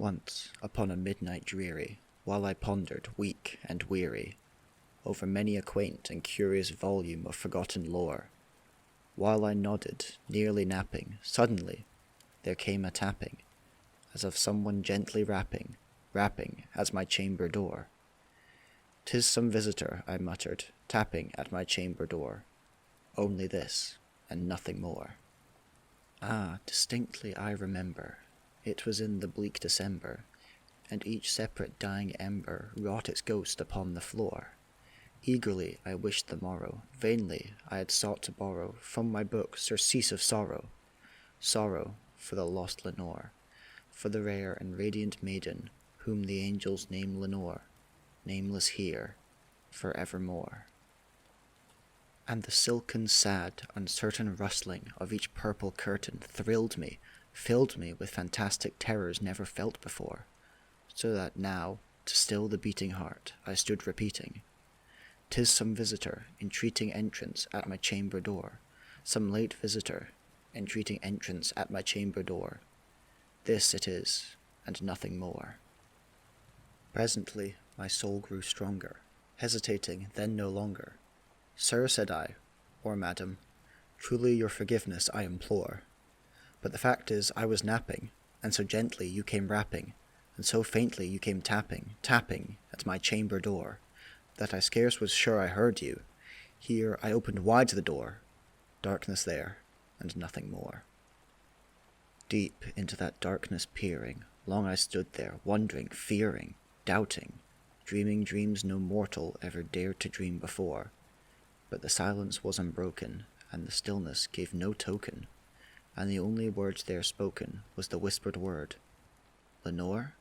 Once, upon a midnight dreary, while I pondered, weak and weary, over many a quaint and curious volume of forgotten lore, while I nodded, nearly napping, suddenly there came a tapping, as of someone gently rapping at my chamber door. "'Tis some visitor," I muttered, tapping at my chamber door. Only this, and nothing more. Ah, distinctly I remember, it was in the bleak December, and each separate dying ember wrought its ghost upon the floor. Eagerly I wished the morrow, vainly I had sought to borrow from my book surcease of sorrow, sorrow for the lost Lenore, for the rare and radiant maiden whom the angels name Lenore, nameless here, for evermore. And the silken, sad, uncertain rustling of each purple curtain thrilled me, filled me with fantastic terrors never felt before, so that now, to still the beating heart, I stood repeating, "'Tis some visitor, entreating entrance at my chamber door, some late visitor, entreating entrance at my chamber door. This it is, and nothing more." Presently my soul grew stronger, hesitating then no longer. "Sir," said I, "or madam, truly your forgiveness I implore. But the fact is I was napping, and so gently you came rapping, and so faintly you came tapping, tapping at my chamber door, that I scarce was sure I heard you. Here I opened wide the door, darkness there, and nothing more." Deep into that darkness peering, long I stood there, wondering, fearing, doubting, dreaming dreams no mortal ever dared to dream before. But the silence was unbroken, and the stillness gave no token, and the only words there spoken was the whispered word, "Lenore?"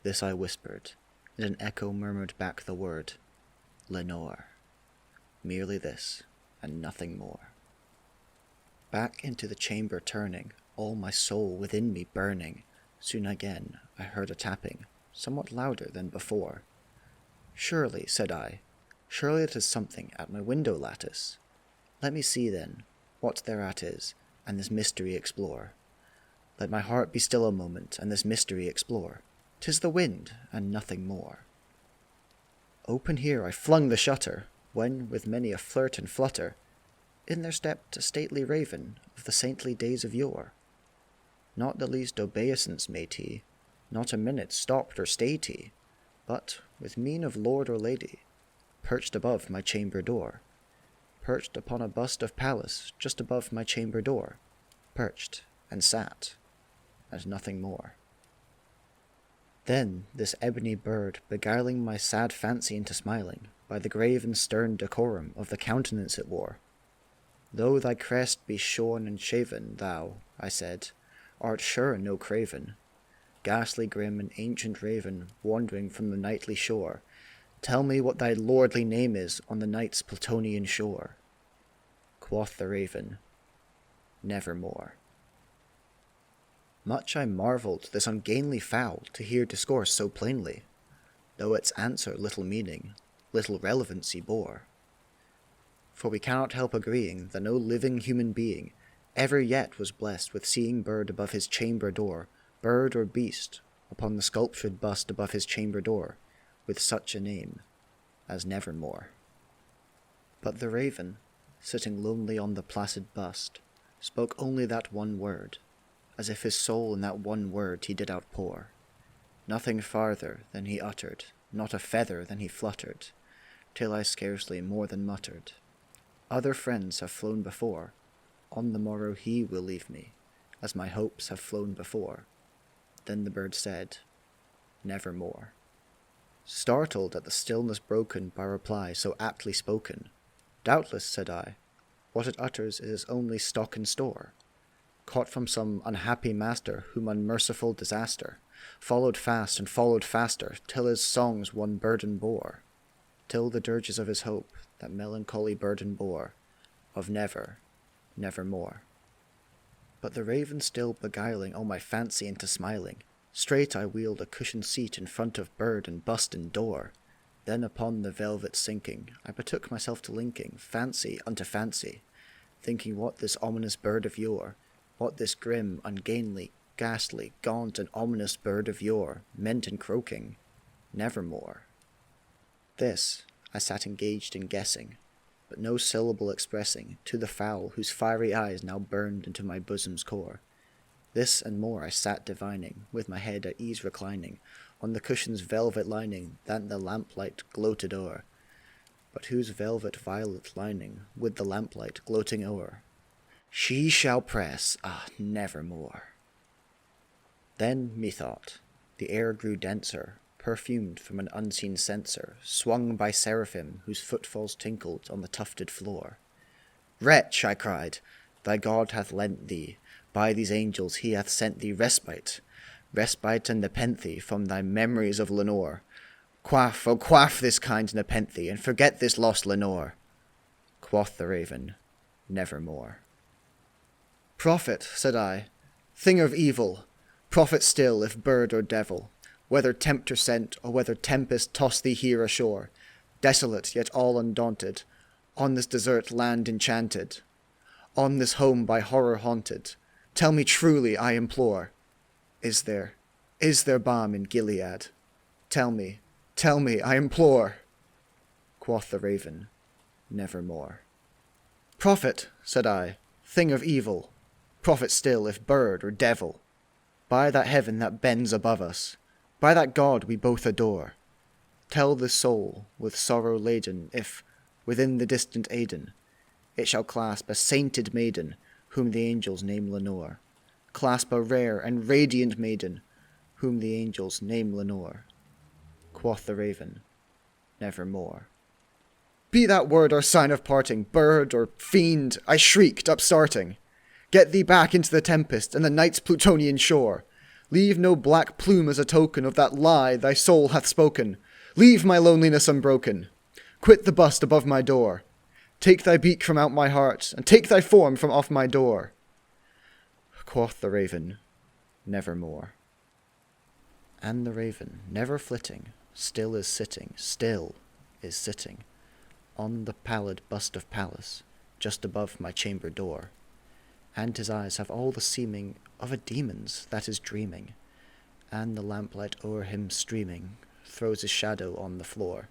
This I whispered, and an echo murmured back the word, "Lenore." Merely this, and nothing more. Back into the chamber turning, all my soul within me burning, soon again I heard a tapping, somewhat louder than before. "Surely," said I, "surely it is something at my window lattice. Let me see, then, what thereat is, and this mystery explore. Let my heart be still a moment, and this mystery explore. 'Tis the wind, and nothing more." Open here I flung the shutter, when, with many a flirt and flutter, in there stepped a stately raven of the saintly days of yore. Not the least obeisance made he, not a minute stopped or stayed he, but, with mien of lord or lady, perched above my chamber door, perched upon a bust of Pallas just above my chamber door, perched and sat, and nothing more. Then this ebony bird, beguiling my sad fancy into smiling, by the grave and stern decorum of the countenance it wore, "Though thy crest be shorn and shaven, thou," I said, "art sure no craven. Ghastly grim and ancient raven, wandering from the nightly shore, tell me what thy lordly name is on the night's Plutonian shore." Quoth the raven, "Nevermore." Much I marvelled this ungainly fowl to hear discourse so plainly, though its answer little meaning, little relevancy bore. For we cannot help agreeing that no living human being ever yet was blessed with seeing bird above his chamber door, bird or beast, upon the sculptured bust above his chamber door, with such a name as Nevermore. But the raven, sitting lonely on the placid bust, spoke only that one word, as if his soul in that one word he did outpour. Nothing farther than he uttered, not a feather than he fluttered, till I scarcely more than muttered, "Other friends have flown before, on the morrow he will leave me, as my hopes have flown before." Then the bird said, "Nevermore." Startled at the stillness broken by reply so aptly spoken, "Doubtless," said I, "what it utters is its only stock and store, caught from some unhappy master whom unmerciful disaster followed fast and followed faster, till his songs one burden bore, till the dirges of his hope that melancholy burden bore, of never, nevermore." But the raven still beguiling all my fancy into smiling, straight I wheeled a cushioned seat in front of bird and bust and door. Then upon the velvet sinking, I betook myself to linking fancy unto fancy, thinking what this ominous bird of yore, what this grim, ungainly, ghastly, gaunt, and ominous bird of yore, meant and croaking, nevermore. This I sat engaged in guessing, but no syllable expressing to the fowl whose fiery eyes now burned into my bosom's core. This and more I sat divining, with my head at ease reclining, on the cushion's velvet lining that the lamplight gloated o'er, but whose velvet violet lining with the lamplight gloating o'er she shall press, nevermore. Then, methought, the air grew denser, perfumed from an unseen censer, swung by seraphim whose footfalls tinkled on the tufted floor. Wretch, I cried, thy God hath lent thee, by these angels he hath sent thee respite and nepenthe from thy memories of Lenore. Quaff, oh quaff this kind nepenthe, and forget this lost Lenore. Quoth the raven, nevermore. Prophet, said I, thing of evil, prophet still if bird or devil, whether tempter sent or whether tempest toss thee here ashore, desolate yet all undaunted, on this desert land enchanted, on this home by horror haunted, tell me truly, I implore, is there balm in Gilead? Tell me, I implore. Quoth the raven, nevermore. Prophet, said I, thing of evil, prophet still if bird or devil, by that heaven that bends above us, by that God we both adore, tell the soul with sorrow laden if, within the distant Aidenn, it shall clasp a sainted maiden whom the angels name Lenore, clasp a rare and radiant maiden whom the angels name Lenore. Quoth the raven, nevermore. Be that word our sign of parting, bird or fiend, I shrieked, upstarting. Get thee back into the tempest and the night's Plutonian shore. Leave no black plume as a token of that lie thy soul hath spoken. Leave my loneliness unbroken. Quit the bust above my door. Take thy beak from out my heart, and take thy form from off my door. Quoth the raven, nevermore. And the raven, never flitting, still is sitting, on the pallid bust of Pallas, just above my chamber door, and his eyes have all the seeming of a demon's that is dreaming, and the lamplight o'er him streaming throws his shadow on the floor,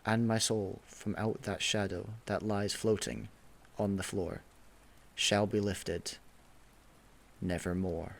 and my soul from out that shadow that lies floating on the floor shall be lifted nevermore.